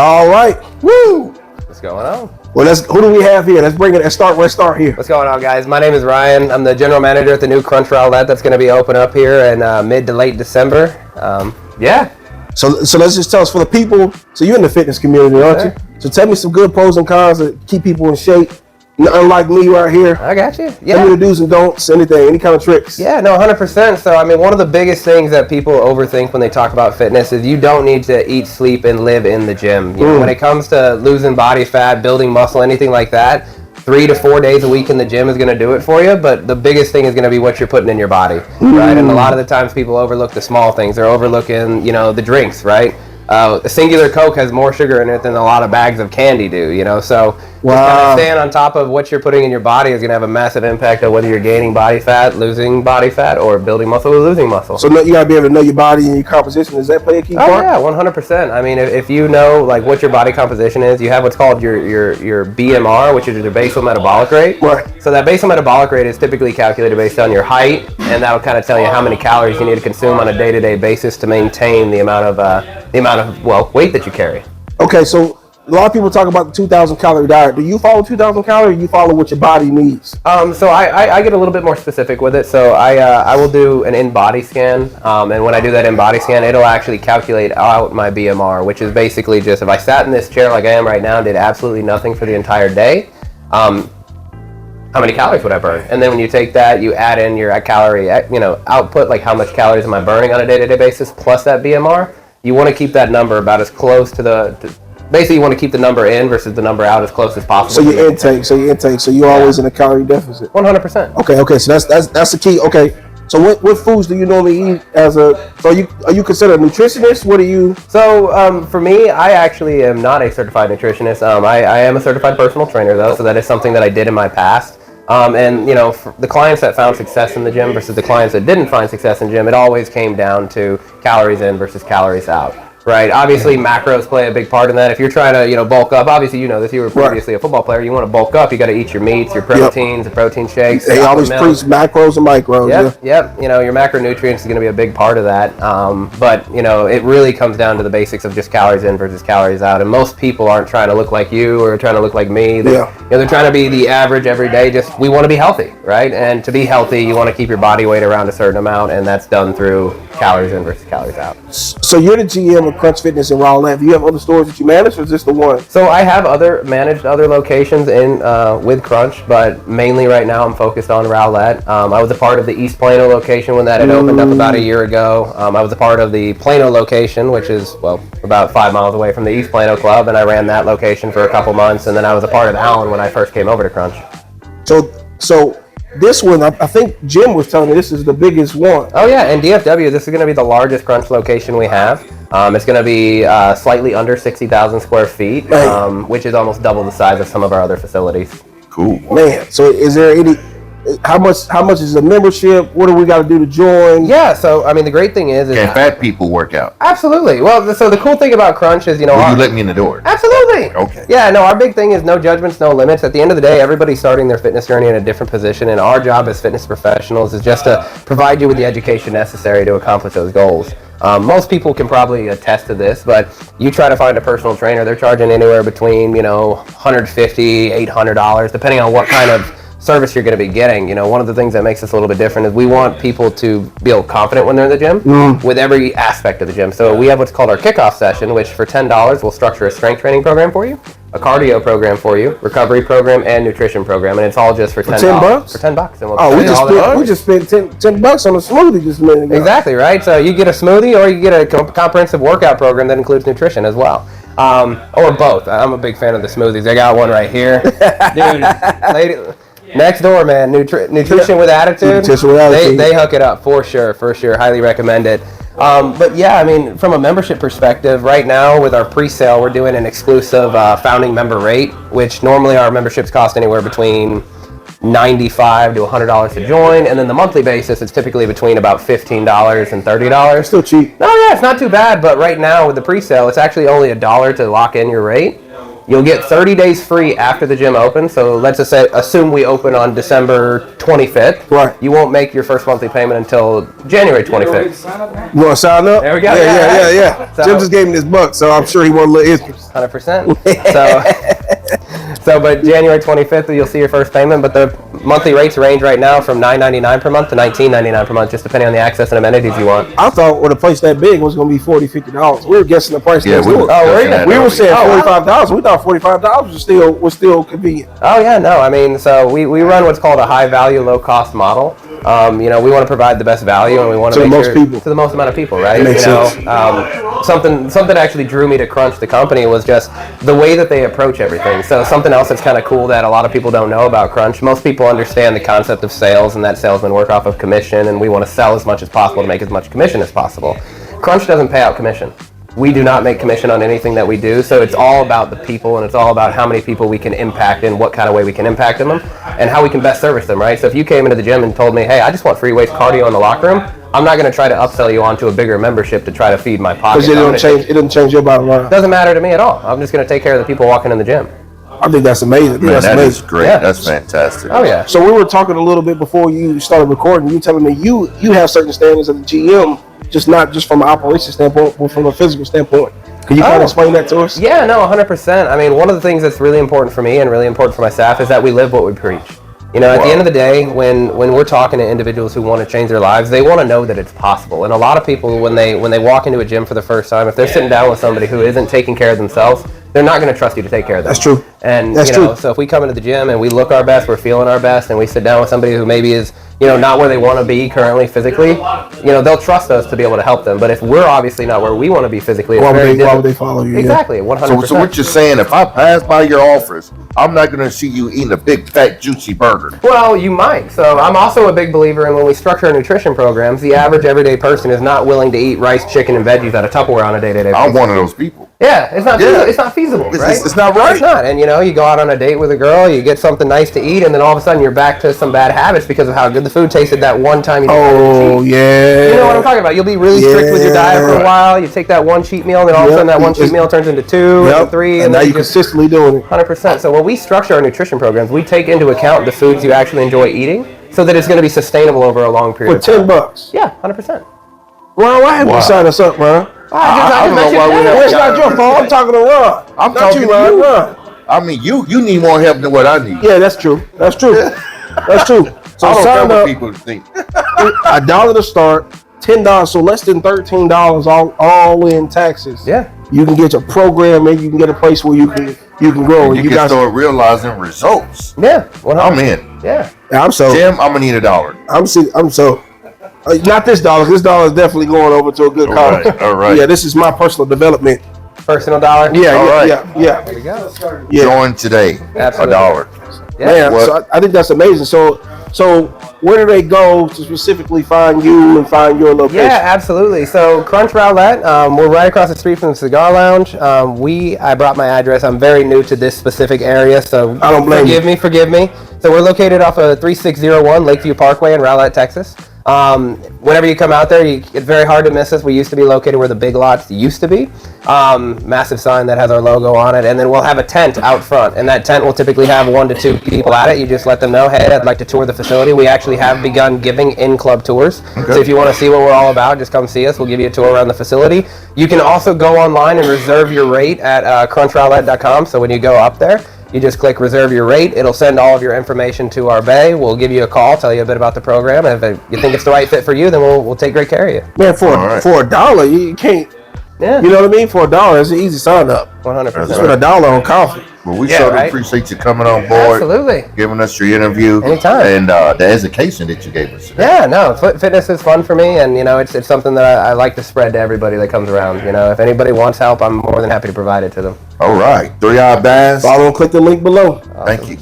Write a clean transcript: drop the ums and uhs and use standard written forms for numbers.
All right. Woo! What's going on? Well, who do we have here? Let's bring it. Let's start here. What's going on, guys? My name is Ryan. I'm the general manager at the new Fitness Rowlett that's going to be open up here in mid to late December. Yeah. So let's just tell us for the people. So you're in the fitness community, aren't you? So tell me some good pros and cons to keep people in shape. Unlike me right here. I got you. Yeah. Tell me the do's and don'ts, anything, any kind of tricks. Yeah, no, 100%. So, I mean, one of the biggest things that people overthink when they talk about fitness is you don't need to eat, sleep, and live in the gym. You know, when it comes to losing body fat, building muscle, anything like that, 3 to 4 days a week in the gym is going to do it for you. But the biggest thing is going to be what you're putting in your body, right? And a lot of the times people overlook the small things. They're overlooking, the drinks, right? A singular Coke has more sugar in it than a lot of bags of candy do, so just kind of staying on top of what you're putting in your body is going to have a massive impact on whether you're gaining body fat, losing body fat, or building muscle or losing muscle. So you got to be able to know your body and your composition. Does that play a key part? Oh yeah, 100%. I mean, if you know like what your body composition is, you have what's called your BMR, which is your basal metabolic rate. Right. So that basal metabolic rate is typically calculated based on your height, and that'll kind of tell you how many calories you need to consume on a day-to-day basis to maintain the amount of weight that you carry. Okay, so a lot of people talk about the 2,000 calorie diet. Do you follow 2,000 calories, or you follow what your body needs? So I get a little bit more specific with it. So I will do an in-body scan, and when I do that in-body scan, it'll actually calculate out my BMR, which is basically just if I sat in this chair like I am right now and did absolutely nothing for the entire day, how many calories would I burn? And then when you take that, you add in your calorie, output, like how much calories am I burning on a day-to-day basis, plus that BMR. You want to keep that number about as close to basically you want to keep the number in versus the number out as close as possible. So your intake, so you're always in a calorie deficit. 100%. Okay, so that's the key. Okay, so what foods do you normally eat are you considered a nutritionist? What are you? So for me, I actually am not a certified nutritionist. I am a certified personal trainer though, so that is something that I did in my past. And for the clients that found success in the gym versus the clients that didn't find success in the gym, it always came down to calories in versus calories out, right? Obviously, macros play a big part in that. If you're trying to, bulk up, obviously, you know this, you were previously a football player, you want to bulk up, you got to eat your meats, your proteins, the protein shakes. They always preach macros and micros. Yep. Your macronutrients is going to be a big part of that. But it really comes down to the basics of just calories in versus calories out. And most people aren't trying to look like you or trying to look like me. They're trying to be the average every day. Just we want to be healthy, right? And to be healthy, you want to keep your body weight around a certain amount, and that's done through calories in versus calories out. So you're the GM of Crunch Fitness in Rowlett. Do you have other stores that you manage, or is this the one? So I have managed other locations in with Crunch, but mainly right now I'm focused on Rowlett. I was a part of the East Plano location when that had opened up about a year ago. I was a part of the Plano location, which is about 5 miles away from the East Plano Club, and I ran that location for a couple months, and then I was a part of Allen when I first came over to Crunch. So this one, I think Jim was telling me this is the biggest one. Oh yeah, in DFW, this is going to be the largest Crunch location we have. It's going to be slightly under 60,000 square feet, which is almost double the size of some of our other facilities. Cool. Man, so is there how much is the membership? What do we got to do to join? Yeah, so I mean the great thing is can fat people work out? Absolutely. Well, so the cool thing about Crunch is Will you let me in the door? Absolutely. Okay. Yeah, no, our big thing is no judgments, no limits. At the end of the day, everybody's starting their fitness journey in a different position, and our job as fitness professionals is just to provide you with the education necessary to accomplish those goals. Most people can probably attest to this, but you try to find a personal trainer, they're charging anywhere between $150, $800, depending on what kind of service you're going to be getting. One of the things that makes us a little bit different is we want people to feel confident when they're in the gym with every aspect of the gym. So we have what's called our kickoff session, which for $10 we'll structure a strength training program for you, a cardio program for you, recovery program, and nutrition program, and it's all just for $10. $10? For $10. And we just spent $10 on a smoothie just a minute ago. Exactly, right? So you get a smoothie, or you get a comprehensive workout program that includes nutrition as well. Or both. I'm a big fan of the smoothies. I got one right here. Dude, lady... Next door, man. Nutrition with attitude. They hook it up for sure. Highly recommend it. But yeah, I mean, from a membership perspective, right now with our pre-sale, we're doing an exclusive founding member rate, which normally our memberships cost anywhere between $95 to $100 to join, and then the monthly basis, it's typically between about $15 and $30. Still cheap. No, yeah, it's not too bad. But right now with the pre-sale, it's actually only $1 to lock in your rate. You'll get 30 days free after the gym opens. So let's just assume we open on December 25th. Right. You won't make your first monthly payment until January 25th. You want to sign up? There we go. Yeah. So, Jim just gave me this buck, so I'm sure he want a little interest. 100%. But January 25th, you'll see your first payment. But the monthly rates range right now from $9.99 per month to $19.99 per month, just depending on the access and amenities you want. I thought with a place that big it was going to be $40, $50. We were guessing the price. Yeah, we were saying $45,000. We thought $45 was still convenient. Oh yeah, no. I mean, so we run what's called a high value, low cost model. We want to provide the best value, and we want to make sure to the most amount of people, right? Something actually drew me to Crunch, the company, was just the way that they approach everything. So something else that's kind of cool that a lot of people don't know about Crunch. Most people understand the concept of sales, and that salesmen work off of commission, and we want to sell as much as possible to make as much commission as possible. Crunch doesn't pay out commission. We do not make commission on anything that we do, so it's all about the people, and it's all about how many people we can impact and what kind of way we can impact them, and how we can best service them, right? So if you came into the gym and told me, hey, I just want free weights cardio in the locker room, I'm not going to try to upsell you onto a bigger membership to try to feed my pocket. Because it doesn't change your bottom line. It doesn't matter to me at all. I'm just going to take care of the people walking in the gym. I think that's amazing. Man, that's that amazing. is great. Yeah. That's fantastic. Oh yeah. So we were talking a little bit before you started recording. You telling me you have certain standards at the GM, not just from an operations standpoint, but from a physical standpoint. Can you kind of explain that to us? Yeah, no, 100%. I mean, one of the things that's really important for me and really important for my staff is that we live what we preach. At the end of the day, when we're talking to individuals who want to change their lives, they want to know that it's possible. And a lot of people, when they walk into a gym for the first time, if they're sitting down with somebody who isn't taking care of themselves, they're not going to trust you to take care of them. That's true. And That's true. So if we come into the gym and we look our best, we're feeling our best, and we sit down with somebody who maybe is not where they want to be currently physically, they'll trust us to be able to help them. But if we're obviously not where we want to be physically, why would they follow you? Exactly, 100%. So what you're saying, if I pass by your office, I'm not going to see you eating a big, fat, juicy burger. Well, you might. So I'm also a big believer in when we structure our nutrition programs, the average everyday person is not willing to eat rice, chicken, and veggies out of Tupperware on a day-to-day basis. I'm one of those people. Yeah, it's not feasible, right? It's not right. It's not. And you go out on a date with a girl, you get something nice to eat, and then all of a sudden you're back to some bad habits because of how good the food tasted that one time you didn't cheat. Yeah. You know what I'm talking about. You'll be really strict with your diet for a while. You take that one cheat meal, and then all of a sudden that one cheat meal turns into 2 and 3. And now you're consistently doing it. 100%. So when we structure our nutrition programs, we take into account the foods you actually enjoy eating so that it's going to be sustainable over a long period of time. For $10. Yeah, 100%. Ron, why haven't you signed us up, Ron? I don't know why we have. It's not your fault. I'm talking to Ron. I'm not talking you, to Ron. you. Ron. I mean, you need more help than what I need. Yeah, that's true. That's true. That's true. So I don't sign care up. what people think. $1 to start, $10, so less than $13 all in taxes. Yeah. You can get your program, and you can get a place where you can grow. And you can start realizing results. Yeah. I'm in. Yeah. I'm so. Jim, I'm gonna need $1. I'm so. Not this dollar. This dollar is definitely going over to a good cause. All right. Yeah, this is my personal development. Personal dollar? Yeah. There we go. Yeah. Join today. Absolutely. $1. Yeah. Man, so I think that's amazing. So where do they go to specifically find you and find your location? Yeah, absolutely. So Crunch Rowlett, we're right across the street from the Cigar Lounge. I brought my address. I'm very new to this specific area, so I don't blame you. Forgive me. So we're located off of 3601 Lakeview Parkway in Rowlett, Texas. Whenever you come out there, it's very hard to miss us. We used to be located where the Big Lots used to be. Massive sign that has our logo on it, and then we'll have a tent out front, and that tent will typically have 1 to 2 people at it. You just let them know, hey, I'd like to tour the facility. We actually have begun giving in-club tours. So if you want to see what we're all about, just come see us. We'll give you a tour around the facility. You can also go online and reserve your rate at crunchrowlett.com. So when you go up there, you just click reserve your rate. It'll send all of your information to our bay. We'll give you a call, tell you a bit about the program. And if you think it's the right fit for you, then we'll take great care of you. Man, for $1, you can't. Yeah. You know what I mean? For $1, it's an easy sign up. 100%. Spend $1 on coffee. Well, we certainly appreciate you coming on board. Absolutely. Giving us your interview. Anytime. And the education that you gave us today. Yeah, no, fitness is fun for me, and it's something that I like to spread to everybody that comes around. If anybody wants help, I'm more than happy to provide it to them. All right. 3 Eye Bass. Follow and click the link below. Thank you.